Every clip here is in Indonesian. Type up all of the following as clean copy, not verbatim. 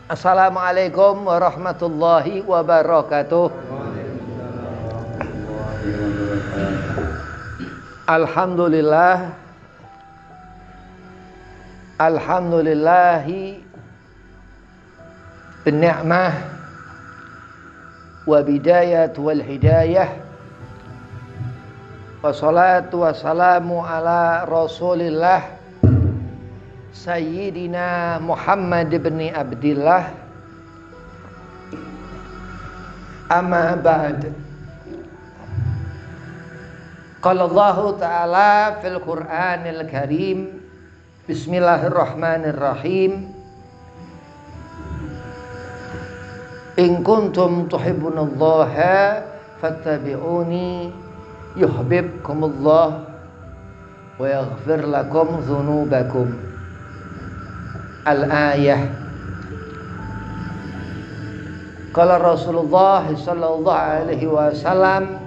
Assalamualaikum warahmatullahi wabarakatuh. Alhamdulillah. Alhamdulillahi bin ni'mah wa bidayat wal hidayah. Wassalatu wassalamu ala Rasulillah Sayyidina Muhammad ibn Abdillah. Amma ba'd. Qala Allah Ta'ala fil Qur'anil Karim. Bismillahirrahmanirrahim. In kuntum tuhibbunallaha fattabi'uni yuhibbukumullah wa yaghfir lakum dzunubakum. Al-ayah. Qala Rasulullah sallallahu alaihi wasallam,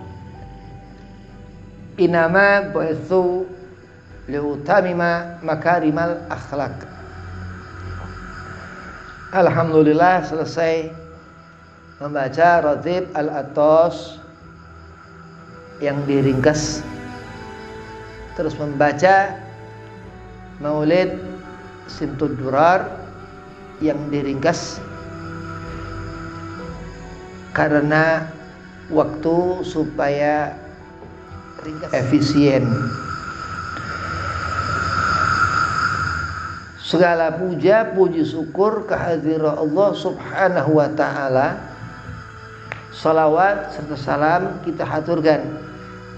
inama bu'itsu liutamima makarimal akhlak. Alhamdulillah, selesai membaca Ratib Al-Attas yang diringkas, terus membaca Maulid Simtud Durar yang diringkas karena waktu supaya efisien. Segala puja puji syukur kehadirat Allah Subhanahu wa taala. Salawat serta salam kita haturkan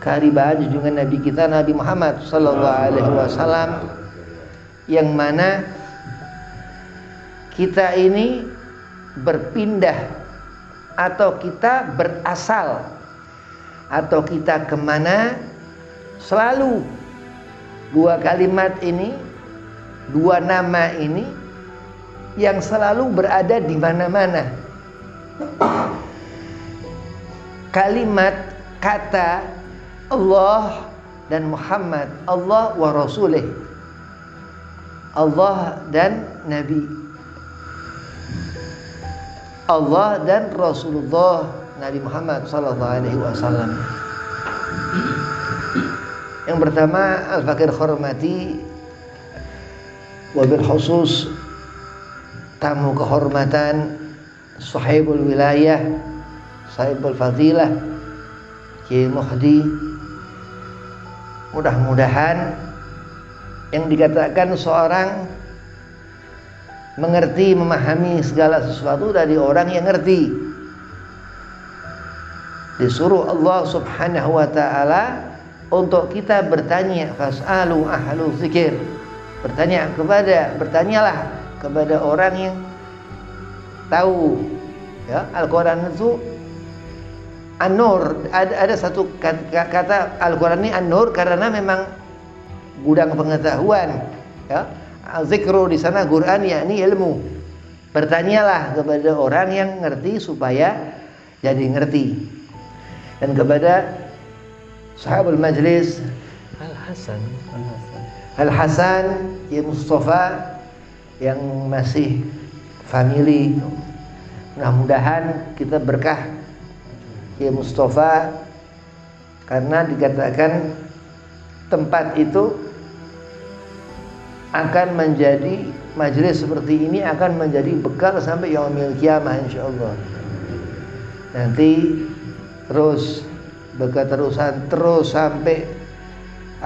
kehadiran junjungan Nabi kita Nabi Muhammad sallallahu alaihi wasallam, yang mana kita ini berpindah atau kita berasal atau kita kemana, selalu dua kalimat ini, dua nama ini yang selalu berada di mana-mana. Kalimat kata Allah dan Muhammad, Allah wa Rasulih, Allah dan Nabi, Allah dan Rasulullah Nabi Muhammad sallallahu alaihi wasallam. Yang pertama, al-fakir hormati, wabil khusus tamu kehormatan sahibul wilayah, sahibul fadilah Kiai Muhdi. Mudah-mudahan yang dikatakan seorang mengerti, memahami segala sesuatu dari orang yang ngerti. Disuruh Allah Subhanahu wa taala untuk kita bertanya, fas'alu ahlu dzikir. Bertanyalah kepada orang yang tahu. Ya, Al-Qur'an itu An-Nur. Ada satu kata Al-Qur'an ini An-Nur karena memang gudang pengetahuan. Ya, zikru di sana Quran yakni ilmu. Bertanyalah kepada orang yang ngerti supaya jadi ngerti. Dan kepada sahabul majlis Al-Hasan ya Mustafa yang masih family, mudah-mudahan kita berkah ya Mustafa, karena dikatakan tempat itu akan menjadi, majelis seperti ini akan menjadi bekal sampai yaumil qiyamah insyaallah. Nanti terus berketerusan terus sampai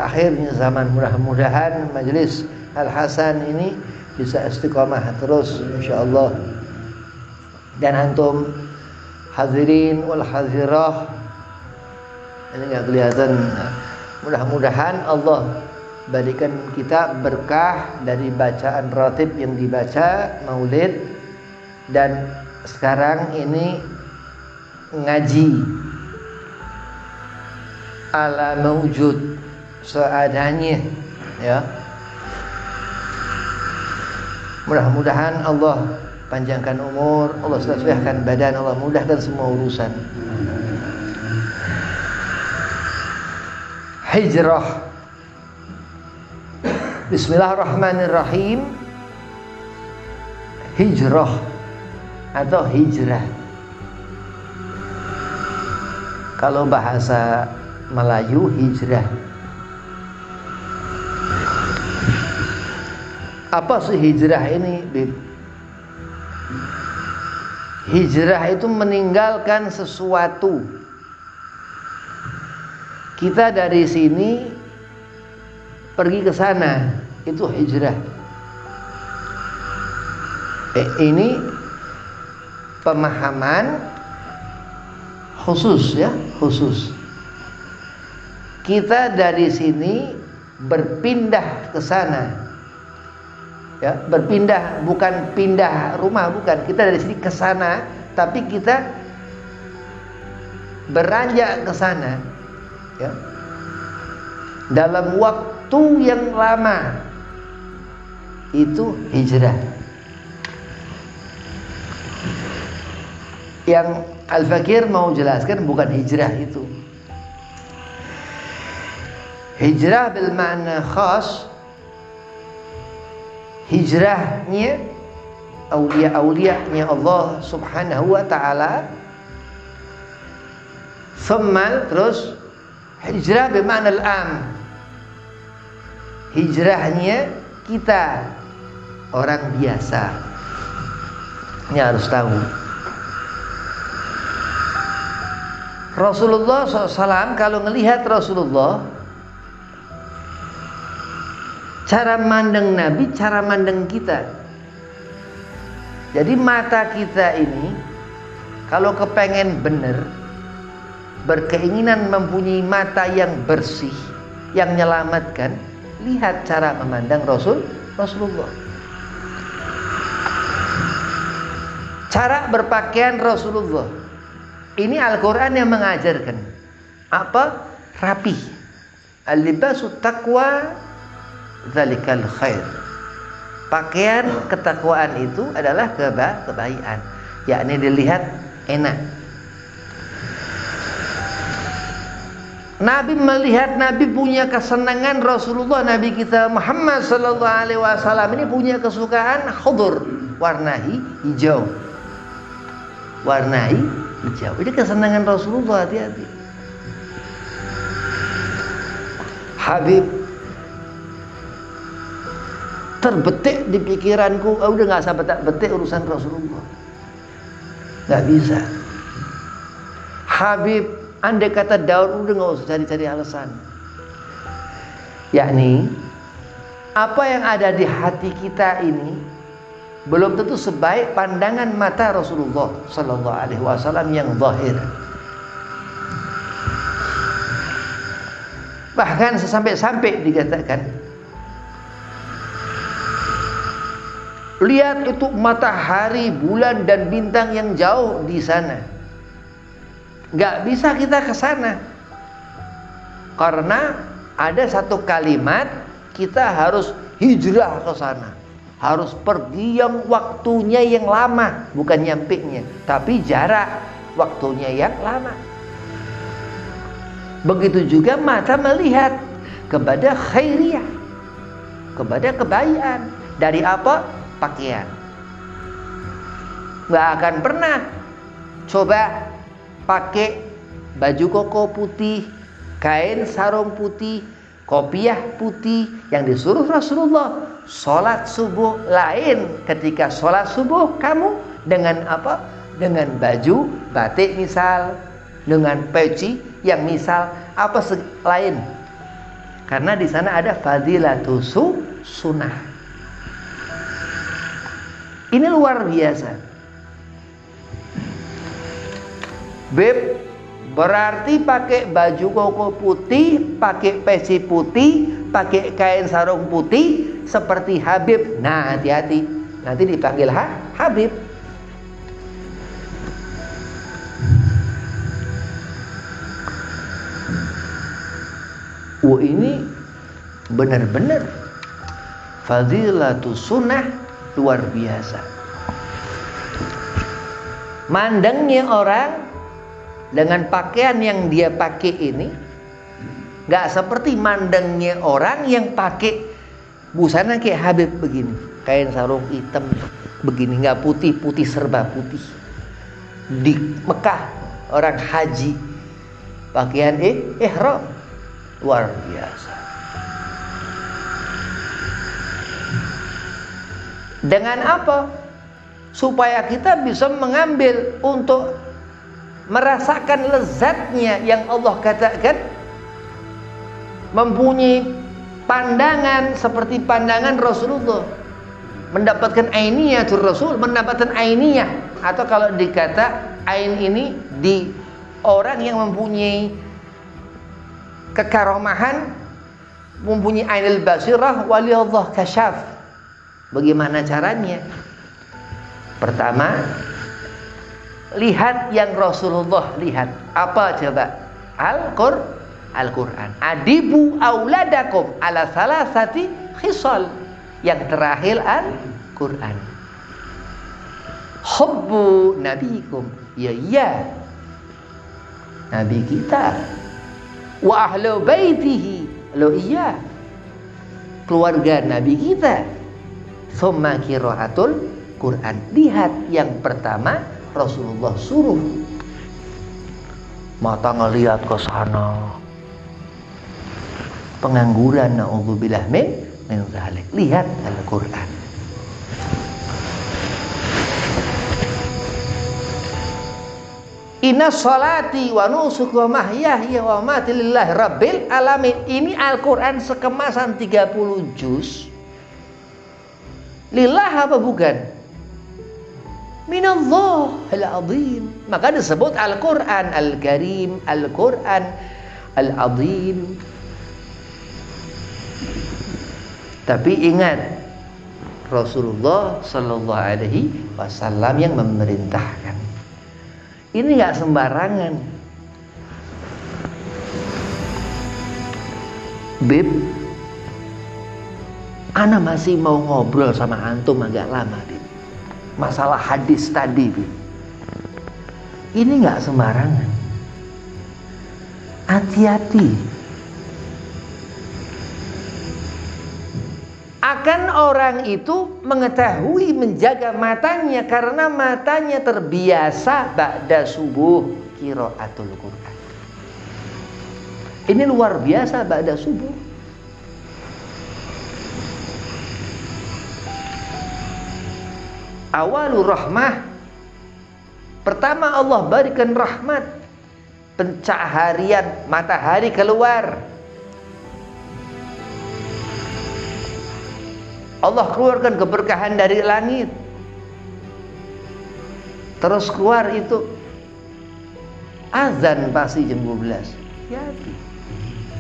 akhirnya zaman. Mudah-mudahan majelis Al-Hasan ini bisa istiqamah terus insyaallah. Dan antum hadirin wal hadirah, ini enggak kelihatan, mudah-mudahan Allah berikan kita berkah dari bacaan ratib yang dibaca Maulid, dan sekarang ini ngaji ala mawjud seadanya, ya. Mudah-mudahan Allah panjangkan umur, Allah sehatkan badan, Allah mudahkan semua urusan. Hijrah. Bismillahirrahmanirrahim. Hijrah atau hijrah. Kalau bahasa Melayu hijrah. Apa sih hijrah ini, Bib? Hijrah itu meninggalkan sesuatu. Kita dari sini pergi ke sana, itu hijrah. Ini pemahaman khusus ya, khusus. Kita dari sini berpindah ke sana. Ya, berpindah, bukan pindah rumah, bukan. Kita dari sini ke sana, tapi kita beranjak ke sana. Ya. Dalam waktu yang lama, itu hijrah. Yang Al-Fakir mau jelaskan bukan hijrah itu. Hijrah bil ma'na khas, hijrahnya aulia-aulianya Allah Subhanahu wa taala. Thumma, terus hijrah bil ma'na al-am, hijrahnya kita orang biasa. Ini harus tahu. Rasulullah SAW, kalau melihat Rasulullah, cara mandang Nabi, cara mandang kita. Jadi mata kita ini, kalau kepengen benar, berkeinginan mempunyai mata yang bersih, yang menyelamatkan, lihat cara memandang Rasulullah. Cara berpakaian Rasulullah. Ini Al-Quran yang mengajarkan apa? Rapih. Al-libasu taqwa dzalikal khair. Pakaian ketakwaan itu adalah kebaikan, yakni dilihat enak. Nabi melihat, Nabi punya kesenangan. Rasulullah, Nabi kita Muhammad sallallahu alaihi wasallam ini punya kesukaan khudur, warna hijau. Warna hijau. Ini kesenangan Rasulullah, hati-hati. Habib, terbetik di pikiranku, udah nggak usah betik urusan Rasulullah, nggak bisa. Habib, andai kata Daud, udah nggak usah cari-cari alasan. Yakni apa yang ada di hati kita ini belum tentu sebaik pandangan mata Rasulullah sallallahu alaihi wasallam yang zahir. Bahkan sampai dikatakan, lihat itu matahari, bulan dan bintang yang jauh di sana. Gak bisa kita ke sana. Karena ada satu kalimat, kita harus hijrah ke sana. Harus pergi yang waktunya yang lama, bukan nyampenya, tapi jarak waktunya yang lama. Begitu juga mata melihat kepada khairiyah, kepada kebaikan. Dari apa? Pakaian. Nggak akan pernah coba pakai baju koko putih, kain sarung putih, kopiah putih yang disuruh Rasulullah. Sholat subuh lain, ketika sholat subuh kamu dengan apa? Dengan baju batik misal, dengan peci yang misal apa lain. Karena di sana ada fadilatus sunnah. Ini luar biasa. Beb, berarti pakai baju koko putih, pakai peci putih, pakai kain sarung putih seperti Habib. Nah, hati-hati, nanti dipanggil Habib. Ini benar-benar fadilatus sunnah luar biasa. Mandangnya orang dengan pakaian yang dia pakai ini gak seperti mandangnya orang yang pakai busana kayak Habib begini, kain sarung hitam, begini, nggak putih, putih serba putih. Di Mekah orang haji pakaian ihram luar biasa. Dengan apa? Supaya kita bisa mengambil untuk merasakan lezatnya yang Allah katakan, mempunyai pandangan seperti pandangan Rasulullah, mendapatkan ainiyatul Rasul, mendapatkan ainiyah, atau kalau dikata ain ini di orang yang mempunyai kekaromahan, mempunyai ainul basirah waliyallah kasyaf. Bagaimana caranya? Pertama, lihat yang Rasulullah lihat. Apa coba? Al-Quran. Adibu auladakum ala salasati khisal. Yang terakhir Al-Quran. Hubbu nabikum. Ya Nabi kita. Wa ahlu baitihi. Lo iya. Keluarga Nabi kita. Summa qiraatul Quran. Lihat yang pertama Rasulullah suruh. Mata ngelihat ke sana. Pengangguran, na'udzubillah min dzalik. Lihat Al-Quran. Inna sholati wa nusuki wa mahyaya wa mamati lillahi rabbil alamin. Ini Al-Quran sekemasan 30 juz. Lillah apa bukan? Minallah al-azim. Maka disebut Al-Quran Al-Karim, Al-Quran Al-Azim. Tapi ingat, Rasulullah Sallallahu Alaihi Wasallam yang memerintahkan. Ini nggak sembarangan. Beb, ana masih mau ngobrol sama antum agak lama, Beb. Masalah hadis tadi, Beb. Ini nggak sembarangan. Hati-hati. Akan orang itu mengetahui menjaga matanya karena matanya terbiasa ba'da subuh qiraatul Quran. Ini luar biasa ba'da subuh. Awalur rahmah. Pertama Allah berikan rahmat, pencaharian matahari keluar. Allah keluarkan keberkahan dari langit. Terus keluar itu azan pasti jam 12. Hati.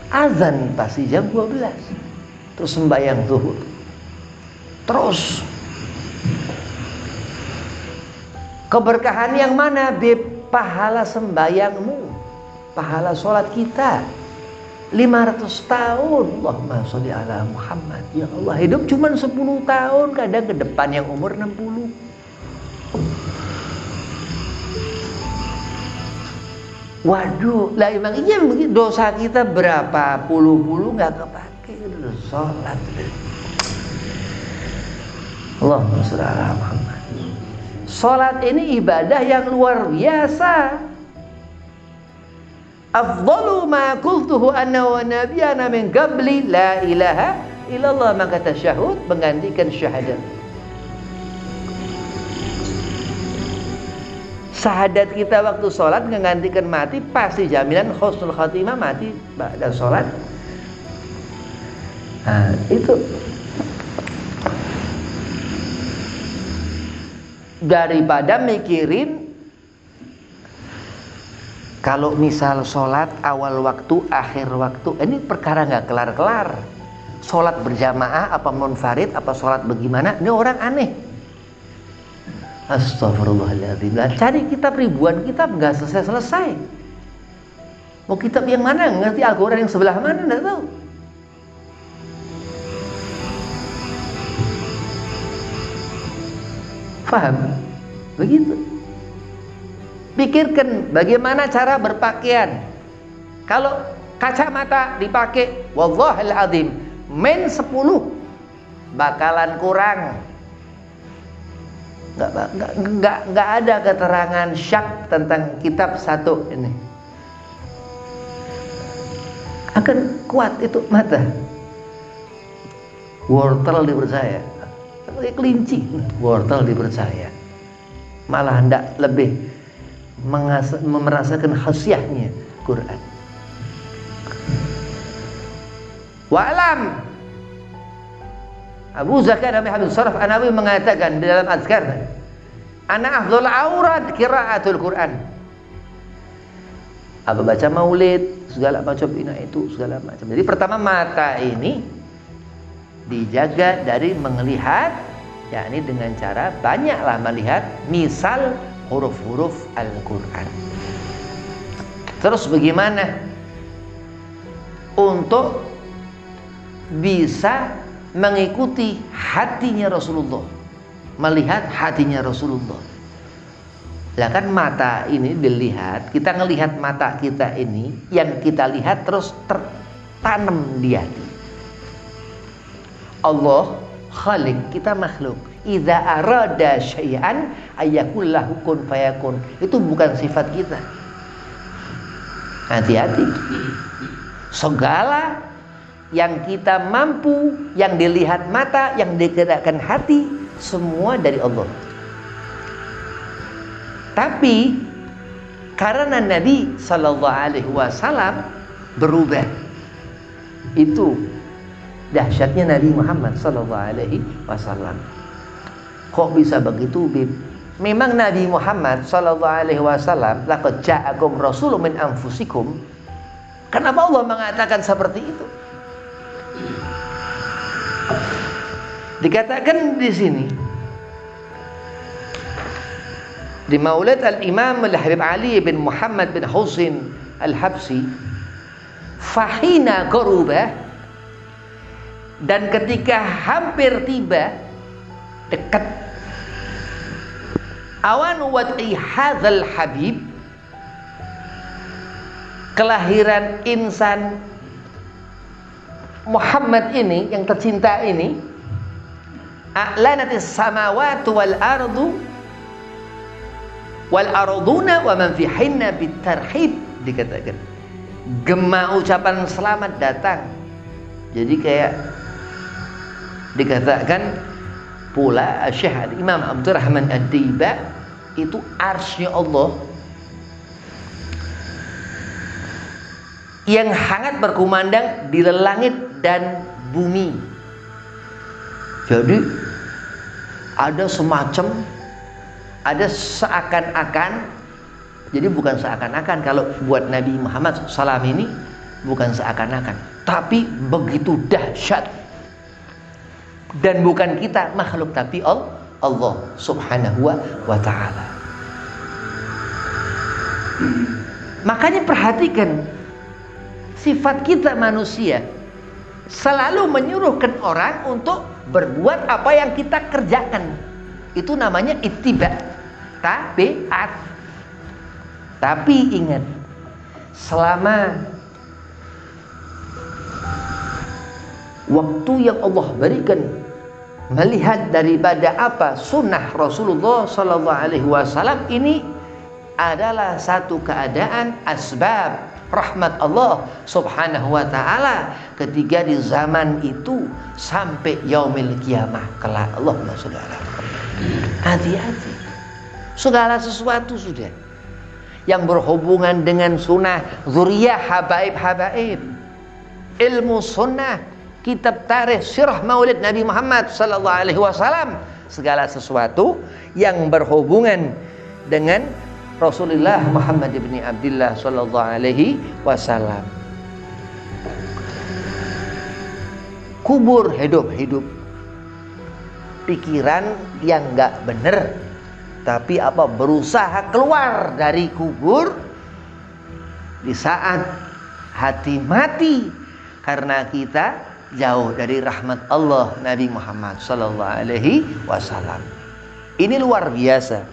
Azan pasti jam 12. Terus sembahyang zuhur. Terus keberkahan yang mana? Pahala sembahyangmu, pahala sholat kita 500 tahun. Allahumma sholli ala Muhammad. Ya Allah, hidup cuma 10 tahun, kadang ke depan yang umur 60. Waduh, lah emang iya begitu. Dosa kita berapa puluh nggak kepake sholat. Allahumma sholli ala Muhammad. Sholat ini ibadah yang luar biasa. Afdalu ma qultuhu anna wa nabiyana min qabli la ilaha illallah. Maka tasyahud menggantikan syahadat. Syahadat kita waktu sholat menggantikan mati, pasti jaminan husnul khatimah mati ba'da sholat. Nah, itu daripada mikirin kalau misal sholat awal waktu, akhir waktu, ini perkara nggak kelar-kelar. Sholat berjamaah, apa munfarid, apa sholat bagaimana, ini orang aneh. Astagfirullahaladzim. Cari kitab ribuan kitab nggak selesai-selesai. Mau kitab yang mana? Ngerti Al-Quran yang sebelah mana? Nggak tahu. Faham? Begitu. Pikirkan bagaimana cara berpakaian. Kalau kacamata dipakai, wallahil azim, men 10 bakalan kurang. Nggak ada keterangan syak tentang kitab satu ini. Akan kuat itu mata. Wortel dipercaya, kelinci, wortel dipercaya. Malah hendak lebih merasakan khasiatnya Quran. Wa'lam Abu Zakaria bin Habib Sharaf An-Nawawi mengatakan di dalam azkar, ana afdhal aurat qiraatul Quran. Apa baca maulid, segala macam ini itu segala macam. Jadi pertama mata ini dijaga dari melihat, yakni dengan cara banyaklah melihat misal huruf-huruf Al-Quran. Terus bagaimana untuk bisa mengikuti hatinya Rasulullah, melihat hatinya Rasulullah? Lah kan mata ini dilihat, kita ngelihat mata kita ini, yang kita lihat terus tertanam di hati. Allah khaliq, kita makhluk. Idza arada syai'an ayyakul lahu kun fayakun. Itu bukan sifat kita. Hati-hati. Segala yang kita mampu, yang dilihat mata, yang digerakkan hati, semua dari Allah. Tapi karena Nabi sallallahu alaihi wasallam berubah, itu dahsyatnya Nabi Muhammad sallallahu alaihi wasallam. Kok bisa begitu, Bib? Memang Nabi Muhammad sallallahu alaihi wasallam, laqad ja'akum rasulun min anfusikum. Kenapa Allah mengatakan seperti itu? Dikatakan di sini di Maulid Al-Imam Al-Habib Ali bin Muhammad bin Husain Al-Habsi, fahina qarubah, dan ketika hampir tiba dekat awan wad'i hadzal habib, kelahiran insan Muhammad ini yang tercinta ini, a'lanatis samawati wal ardu wal arduna wa man fihinna bitarhib, dikatakan gema ucapan selamat datang. Jadi kayak dikatakan pula Syekh Imam Abdurrahman Ad-Diba, itu arsy Allah yang hangat berkumandang di langit dan bumi. Jadi ada semacam, ada seakan-akan, jadi bukan seakan-akan, kalau buat Nabi Muhammad SAW ini bukan seakan-akan, tapi begitu dahsyat. Dan bukan kita makhluk, tapi Allah subhanahu wa ta'ala. Makanya perhatikan, sifat kita manusia selalu menyuruhkan orang untuk berbuat apa yang kita kerjakan. Itu namanya ittiba, tabiat. Tapi ingat, selama waktu yang Allah berikan melihat daripada apa sunnah Rasulullah sallallahu alaihi wasallam, ini adalah satu keadaan asbab rahmat Allah subhanahu wa ta'ala ketika di zaman itu sampai yaumil kiamah kelak. Allahumma sholli ala Muhammad. Hati-hati, segala sesuatu sudah yang berhubungan dengan sunnah, zuriyah, habaib, ilmu sunnah, kitab tarikh, sirah maulid Nabi Muhammad sallallahu alaihi wasallam, segala sesuatu yang berhubungan dengan Rasulullah Muhammad ibn Abdullah sallallahu alaihi wasallam. Kubur hidup-hidup, pikiran yang enggak benar, tapi apa, berusaha keluar dari kubur di saat hati mati karena kita jauh dari rahmat Allah Nabi Muhammad sallallahu alaihi wasallam. Ini luar biasa.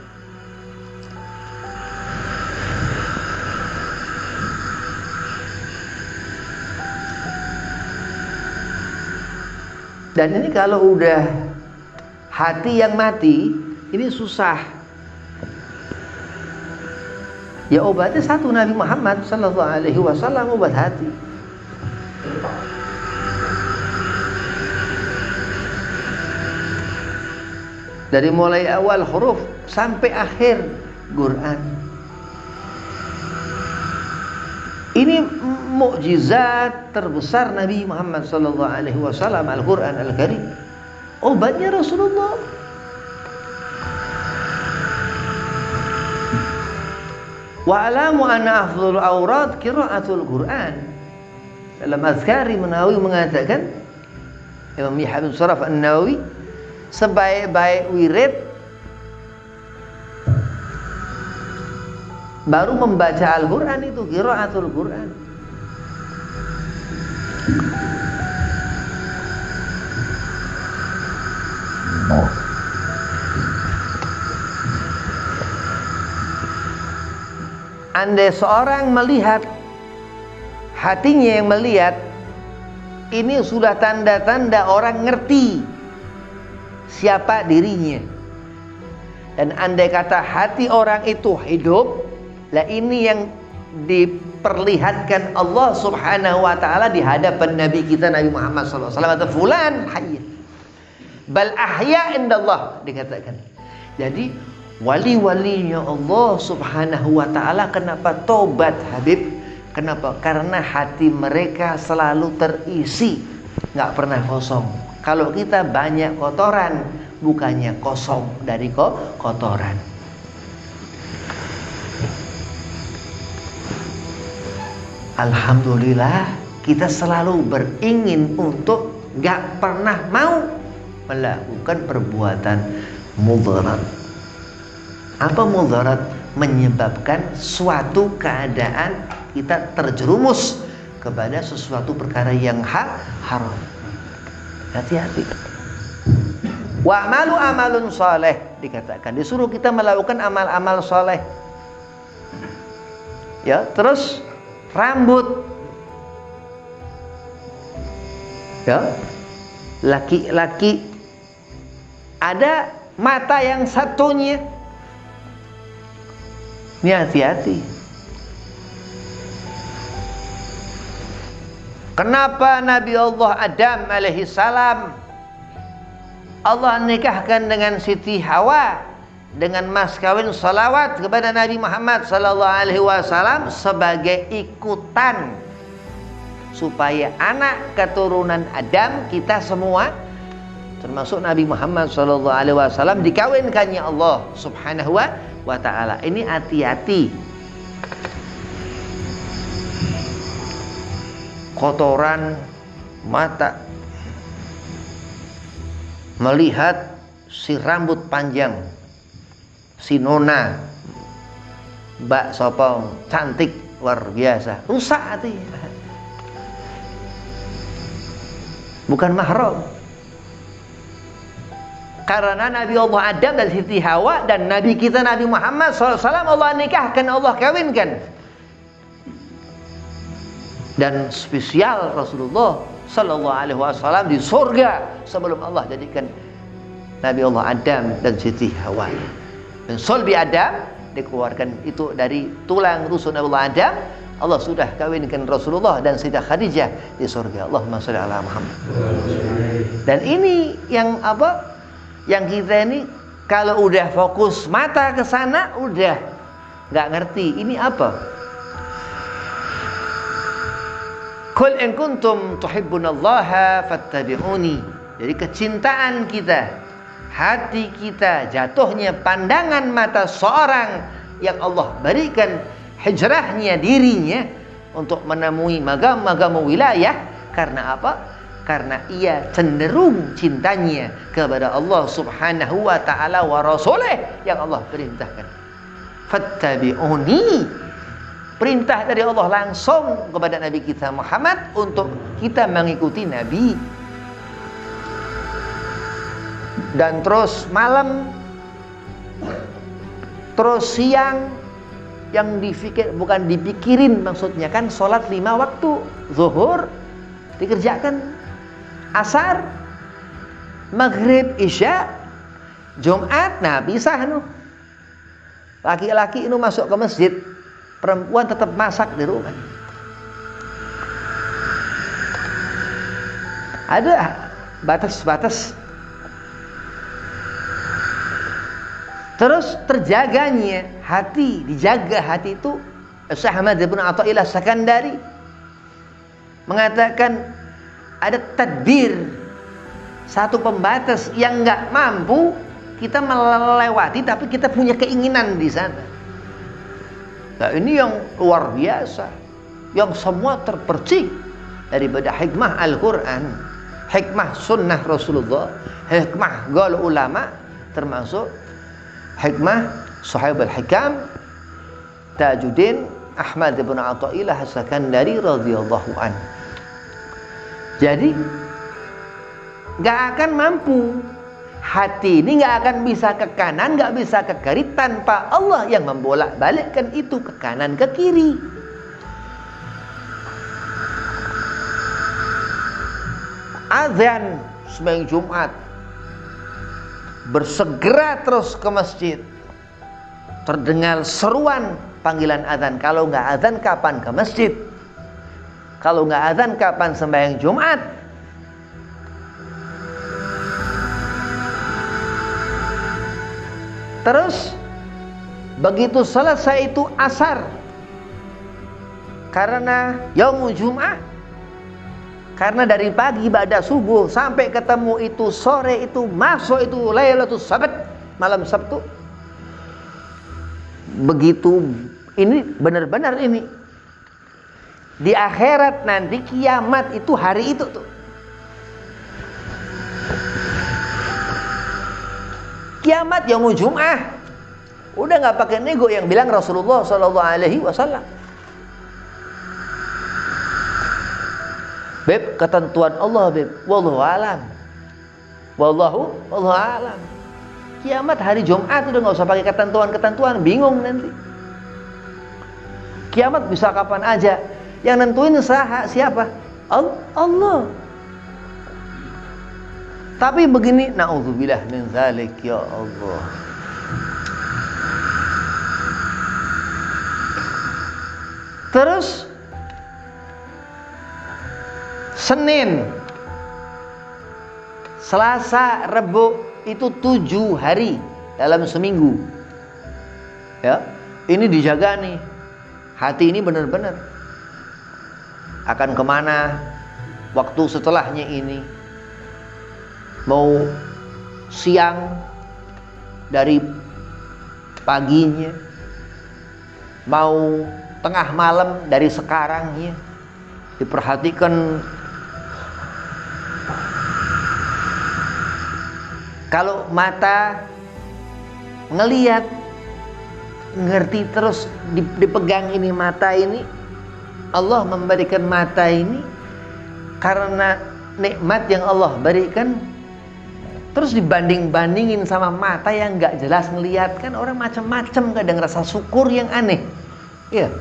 Dan ini kalau udah hati yang mati, Ini susah. Ya obatnya satu, Nabi Muhammad sallallahu alaihi wasallam obat hati. Dari mulai awal huruf sampai akhir Quran. Ini mukjizat terbesar Nabi Muhammad sallallahu alaihi wasallam, Al-Quran Al-Karim. Obatnya Rasulullah. Wa alamu anna afdhal awrad qiraatul Quran. Dalam Azkari Nawawi mengatakan, Imam Yahya bin Sharaf An-Nawawi, sebaik-baik wirid baru membaca Al-Quran itu qiraatul Quran. Andai seorang melihat, hatinya yang melihat, ini sudah tanda-tanda orang ngerti siapa dirinya. Dan andai kata hati orang itu hidup, lah ini yang diperlihatkan Allah Subhanahu wa taala di hadapan Nabi kita Nabi Muhammad sallallahu alaihi wasallam, atau fulan hayy bal ahya indallah dikatakan. Jadi wali-walinya Allah Subhanahu wa taala kenapa tobat, Habib? Kenapa? Karena hati mereka selalu terisi, nggak pernah kosong. Kalau kita banyak kotoran, bukannya kosong dari kotoran. Alhamdulillah, kita selalu beringin untuk nggak pernah mau melakukan perbuatan mudarat. Apa mudarat? Menyebabkan suatu keadaan kita terjerumus kepada sesuatu perkara yang haram. Hati-hati. Wa amalu amalun saleh, dikatakan disuruh kita melakukan amal-amal saleh. Ya, terus rambut. Ya. Laki-laki ada mata yang satunya. Ini hati-hati. Kenapa Nabi Allah Adam alaihi salam Allah nikahkan dengan Siti Hawa dengan mas kawin salawat kepada Nabi Muhammad sallallahu alaihi wasallam sebagai ikutan supaya anak keturunan Adam kita semua termasuk Nabi Muhammad sallallahu alaihi wasallam dikawinkannya Allah Subhanahu wa ta'ala. Ini hati-hati. Kotoran mata melihat si rambut panjang, si nona Mbak Sopong cantik luar biasa, rusak hati. Bukan mahram. Karena Nabi Allah Adam dan Siti Hawa dan Nabi kita Nabi Muhammad SAW Allah nikahkan, Allah kawinkan. Dan spesial Rasulullah Sallallahu Alaihi Wasallam di surga sebelum Allah jadikan Nabi Allah Adam dan Siti Hawa. Dan sulbi Adam dikeluarkan itu dari tulang rusuk Nabi Allah Adam. Allah sudah kawinkan Rasulullah dan Sayyidah Khadijah di surga. Allahumma sholli ala Muhammad. Dan ini yang apa? Yang kita ini kalau udah fokus mata ke sana udah nggak ngerti ini apa. Qul in kuntum tuhibbunallaha fattabi'uni. Jadi kecintaan kita, hati kita, jatuhnya pandangan mata seorang yang Allah berikan hijrahnya dirinya untuk menemui magam-magam wilayah. Karena apa? Karena ia cenderung cintanya kepada Allah Subhanahu wa ta'ala wa rasulih yang Allah perintahkan. Fattabi'uni. Perintah dari Allah langsung kepada Nabi kita Muhammad untuk kita mengikuti Nabi. Dan terus malam, terus siang, yang bukan dipikirin maksudnya kan sholat 5 waktu. Zuhur dikerjakan, asar, maghrib, isya Jumat, nah pisah nu. Laki-laki itu masuk ke masjid, perempuan tetap masak di rumah. Ada batas-batas. Terus terjaganya hati, dijaga hati itu. Syekh Ahmad bin Athaillah Sakandari mengatakan ada tadbir, satu pembatas yang nggak mampu kita melewati, tapi kita punya keinginan di sana. Nah, ini yang luar biasa, yang semua terpercik daripada hikmah Al-Quran, hikmah sunnah Rasulullah, hikmah gaul ulama, termasuk hikmah Sahib al-Hikam Tajuddin Ahmad bin Athaillah Sakandari radhiyallahu an. Jadi nggak akan mampu, hati ini nggak akan bisa ke kanan, nggak bisa ke kiri tanpa Allah yang membolak-balikkan itu ke kanan ke kiri. Azan sembahyang Jumat, bersegera terus ke masjid. Terdengar seruan panggilan azan. Kalau nggak azan kapan ke masjid? Kalau nggak azan kapan sembahyang Jumat? Terus begitu selesai itu asar, karena yaumul Jum'ah, karena dari pagi ba'da subuh sampai ketemu itu sore, itu masuk itu Lailatul Sabt, malam Sabtu. Begitu ini benar-benar ini di akhirat nanti kiamat itu hari itu tuh. Kiamat yaumul Jum'ah. Udah nggak pakai nego yang bilang Rasulullah sallallahu alaihi wasallam. Beb, ketentuan Allah, beb. Wallahu alam. Wallahu alam. Kiamat hari Jumat udah nggak usah pakai ketentuan-ketentuan, bingung nanti. Kiamat bisa kapan aja. Yang nentuin siapa? Allah. Tapi begini, naudzubillah min zalik, ya Allah. Terus Senin, Selasa, Rebo itu 7 hari dalam seminggu. Ya, ini dijaga nih. Hati ini benar-benar akan kemana waktu setelahnya ini. Mau siang dari paginya, mau tengah malam dari sekarangnya, diperhatikan. Kalau mata ngelihat, ngerti terus dipegang ini mata ini, Allah memberikan mata ini karena nikmat yang Allah berikan. Terus dibanding-bandingin sama mata yang nggak jelas ngelihat, kan orang macam-macam, kadang rasa syukur yang aneh. Iya.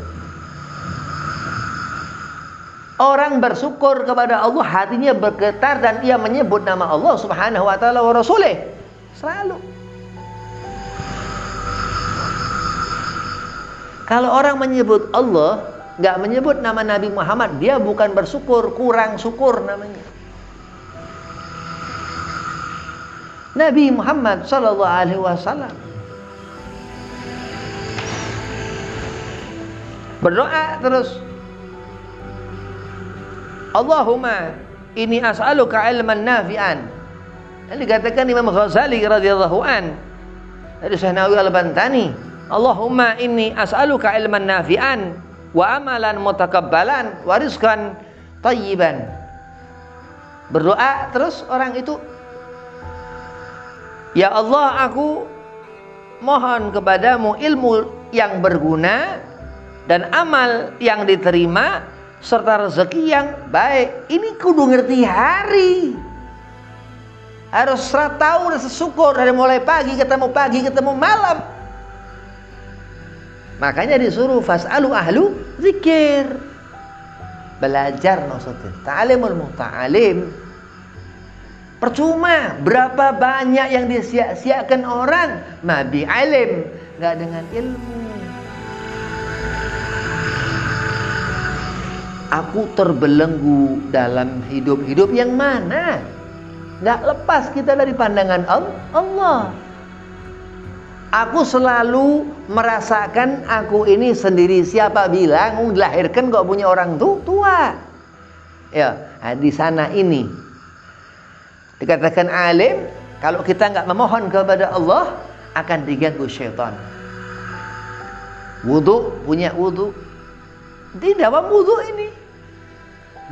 Orang bersyukur kepada Allah, hatinya bergetar dan ia menyebut nama Allah Subhanahu wa taala wa rasulih selalu. Kalau orang menyebut Allah, nggak menyebut nama Nabi Muhammad, dia bukan bersyukur, kurang syukur namanya. Nabi Muhammad sallallahu alaihi wasallam berdoa terus, Allahumma inni as'aluka ilman nafi'an. Ini dikatakan Imam Ghazali radhiyallahu an dari Syekh Nawawi Al-Bantani, Allahumma inni as'aluka ilman nafi'an wa amalan mutakabbalan wa rizqan thayyiban. Berdoa terus orang itu, ya Allah, aku mohon kepadamu ilmu yang berguna dan amal yang diterima serta rezeki yang baik. Ini kudu ngerti hari, harus tahu rasa syukur dari mulai pagi ketemu malam. Makanya disuruh fas'alu ahlu zikir, belajar maksudnya ta'alimul muta'alim. Percuma, berapa banyak yang disia-siakan orang mabi alim, nggak dengan ilmu. Aku terbelenggu dalam hidup yang mana? Nggak lepas kita dari pandangan Allah. Aku selalu merasakan aku ini sendiri. Siapa bilang dilahirkan kok punya orang tua? Ya, di sana ini dikatakan alim, kalau kita nggak memohon kepada Allah akan diganggu syaitan. Wudu, punya wudu, tidak apa wudu ini.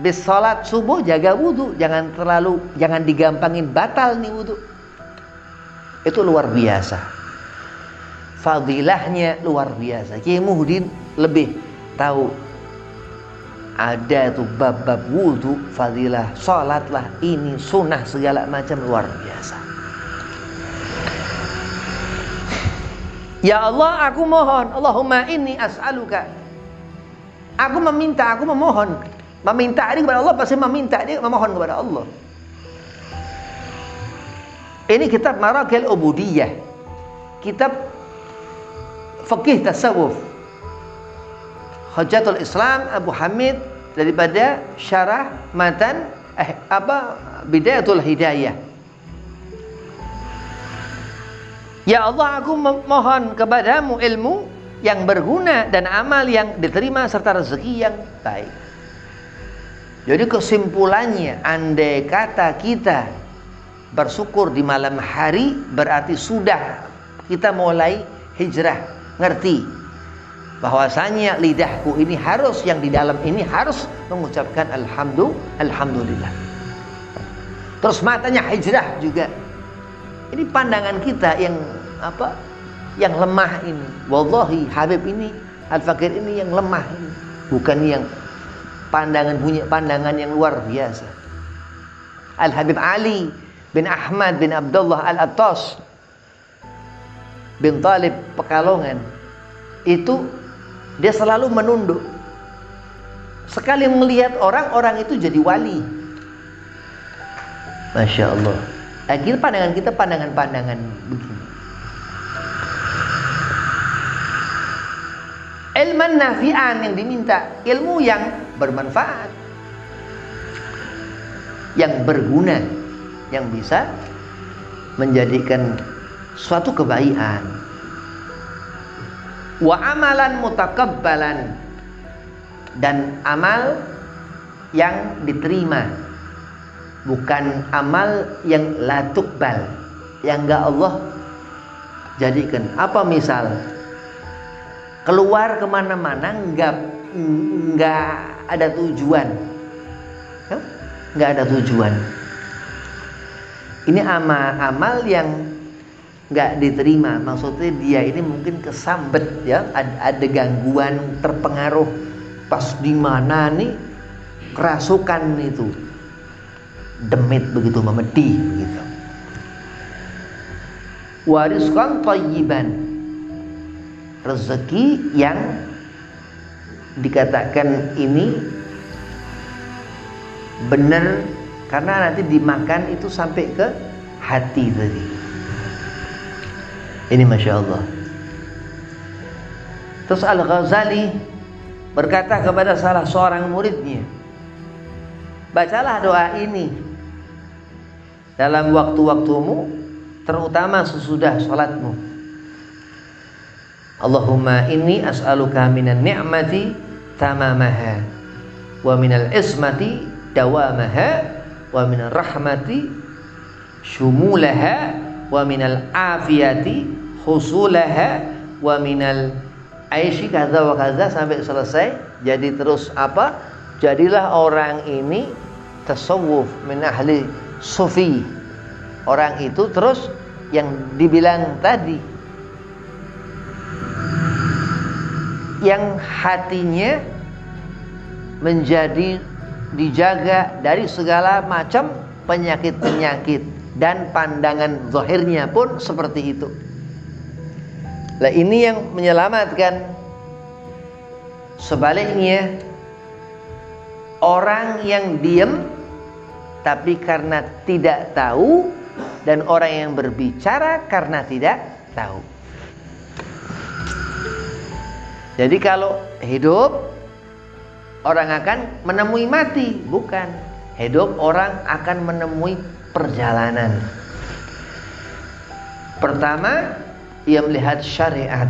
Bis salat subuh jaga wudu, jangan digampangin batal nih wudu. Itu luar biasa. Fadilahnya luar biasa. Kiai Muhyiddin lebih tahu. Ada tuh bab-bab wudu, fadilah, salat lah, ini sunnah segala macam, luar biasa. Ya Allah, aku mohon, Allahumma inni as'aluka. Aku meminta, aku memohon. Meminta ini kepada Allah, pasti meminta dia memohon kepada Allah. Ini kitab Marakil Ubudiyah, kitab fikih tasawuf, Hujjatul Islam Abu Hamid daripada syarah matan Bidayatul Hidayah. Ya Allah, aku mohon kepadamu ilmu yang berguna dan amal yang diterima serta rezeki yang baik. Jadi kesimpulannya, andai kata kita bersyukur di malam hari, berarti sudah kita mulai hijrah, ngerti bahwasanya lidahku ini harus, yang di dalam ini harus mengucapkan alhamdulillah. Terus matanya hijrah juga. Ini pandangan kita yang yang lemah ini. Wallahi Habib ini, Al-Fakir ini yang lemah ini, bukan yang punya pandangan yang luar biasa. Al-Habib Ali bin Ahmad bin Abdullah Al-Attas bin Talib Pekalongan itu dia selalu menunduk. Sekali melihat orang itu jadi wali. Masya Allah. Akhirnya pandangan kita pandangan begini. Ilman nafi'an yang diminta, ilmu yang bermanfaat, yang berguna, yang bisa menjadikan suatu kebaikan. Wa amalan mutakabbalan, dan amal yang diterima, bukan amal yang la tuqbal, yang enggak Allah jadikan. Apa misal? Keluar kemana-mana enggak ada tujuan, enggak ada tujuan. Ini amal yang nggak diterima, maksudnya dia ini mungkin kesambet ya, ada gangguan, terpengaruh pas di mana nih kerasukan itu demit begitu, memedih begitu. Warizqan thayyiban, rezeki yang dikatakan ini benar karena nanti dimakan itu sampai ke hati tadi. Ini Masya Allah. Terus Al-Ghazali berkata kepada salah seorang muridnya, bacalah doa ini dalam waktu-waktumu, terutama sesudah sholatmu. Allahumma inni as'aluka minan ni'mati tamamaha, wa minal ismati dawamaha, wa minal rahmati syumulaha, wa minal afiyati husulaha, wa minal aishi kaza wa kaza, sampai selesai. Jadi terus apa? Jadilah orang ini tasawuf min ahli sufi. Orang itu terus yang dibilang tadi, yang hatinya menjadi dijaga dari segala macam penyakit-penyakit, dan pandangan zahirnya pun seperti itu. Lah ini yang menyelamatkan. Sebaliknya, orang yang diam tapi karena tidak tahu, dan orang yang berbicara karena tidak tahu. Jadi kalau hidup orang akan menemui mati, bukan. Hidup orang akan menemui perjalanan. Pertama, ia melihat syariat,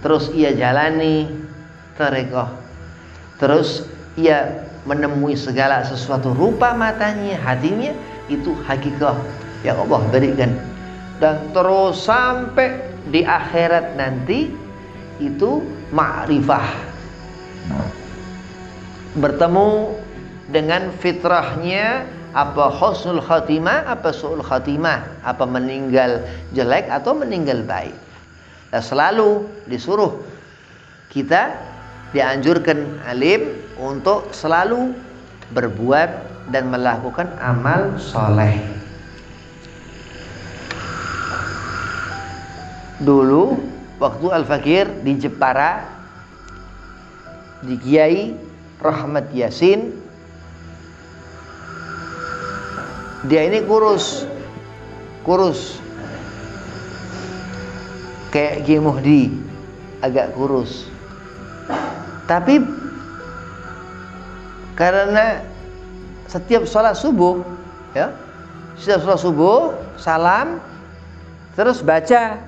terus ia jalani thariqah, terus ia menemui segala sesuatu rupa matanya, hatinya itu hakikah yang Allah berikan, dan terus sampai di akhirat nanti itu ma'rifah, bertemu dengan fitrahnya, apa husnul khatimah, apa su'ul khatimah, apa meninggal jelek atau meninggal baik. Dan selalu disuruh kita, dianjurkan alim untuk selalu berbuat dan melakukan amal soleh. Dulu waktu Al-Fakir di Jepara, di Kiai Rahmat Yasin, dia ini kurus kayak Kiai Muhdi, agak kurus. Tapi karena setiap sholat subuh, ya, setiap sholat subuh salam, terus baca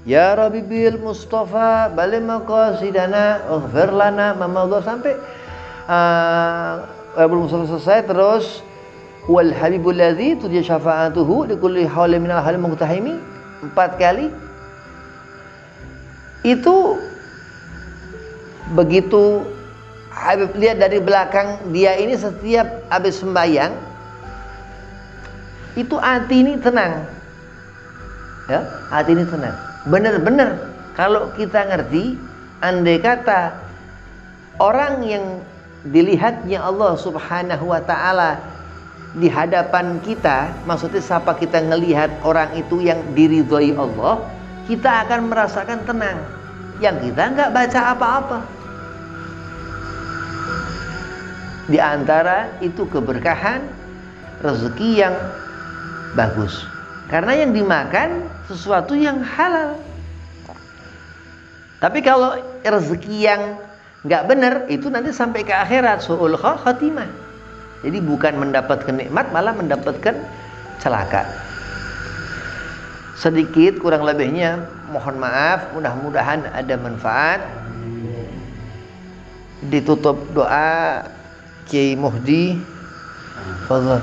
Ya Rabbi bil Mustafa balik maqasidana ughfir lana mamadha, sampai belum selesai, terus wal habibul ladzi tudya syafa'atuhu li kulli haulin minal halim muqtahimi 4 kali. Itu begitu Habib lihat dari belakang dia ini, setiap habis sembahyang itu hati ini tenang, ya, hati ini tenang. Benar-benar kalau kita ngerti, andai kata orang yang dilihatnya Allah Subhanahu wa ta'ala di hadapan kita, maksudnya siapa kita ngelihat orang itu yang diridhoi Allah, kita akan merasakan tenang, yang kita nggak baca apa-apa. Di antara itu keberkahan, rezeki yang bagus, karena yang dimakan sesuatu yang halal. Tapi kalau rezeki yang nggak benar, itu nanti sampai ke akhirat su'ul khatimah. Jadi bukan mendapatkan nikmat, malah mendapatkan celaka. Sedikit kurang lebihnya mohon maaf, mudah-mudahan ada manfaat. Ditutup doa Kiai Muhdi. Fadhal.